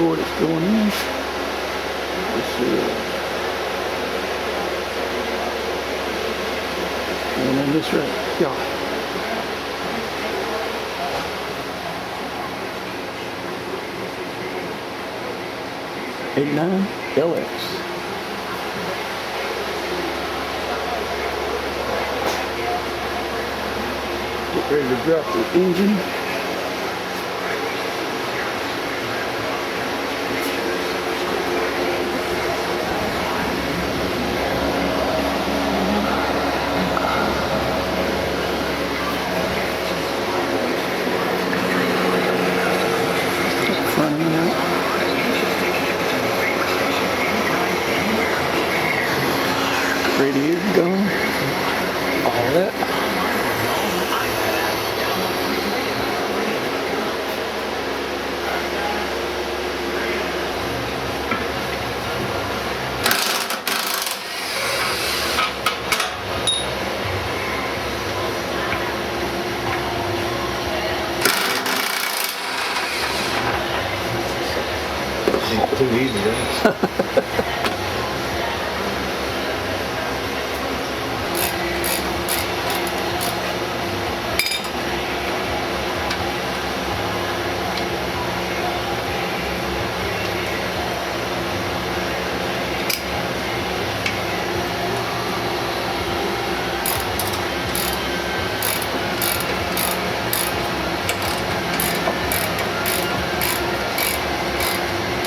before it's going in. Let's see. And then this right, yeah. '89 LX. Get ready to drop the engine. Front end out. Radiator gone. All that. Too easy, right?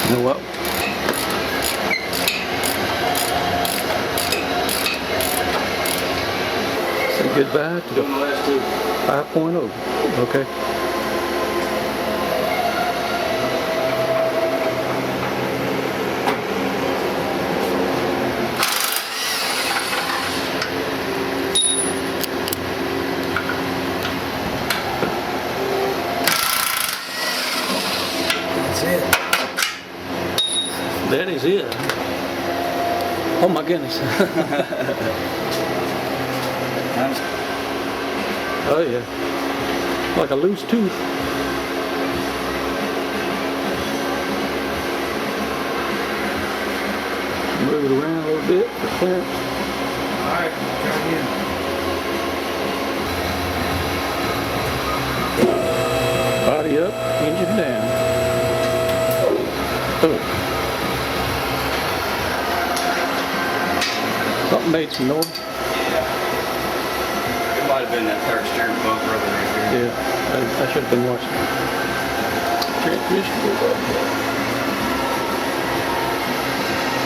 You know what? Say goodbye to the Doing the last two. 5.0. Okay. That's it. That is it. Oh my goodness. Oh yeah. Like a loose tooth. Move it around a little bit for clearance. Alright, try again. Body up, engine down. Oh. Something made some noise. It might have been that third steering bumper over right here. Yeah, I should have been watching. Transmission goes up.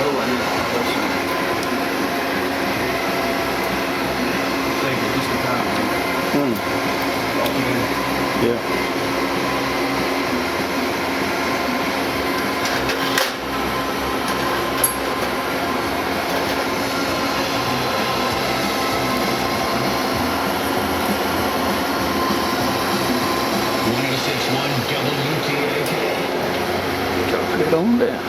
Oh, I need to push it. Take it just in time. Yeah. Drop it on down.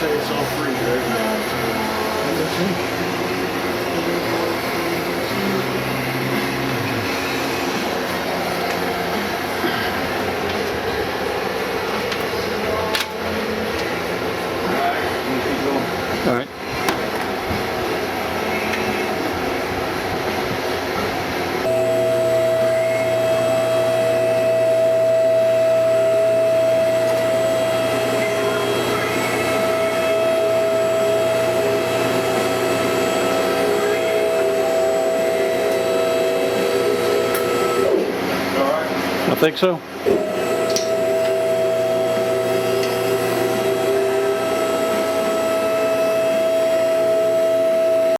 It's all free right now. All right. I think so.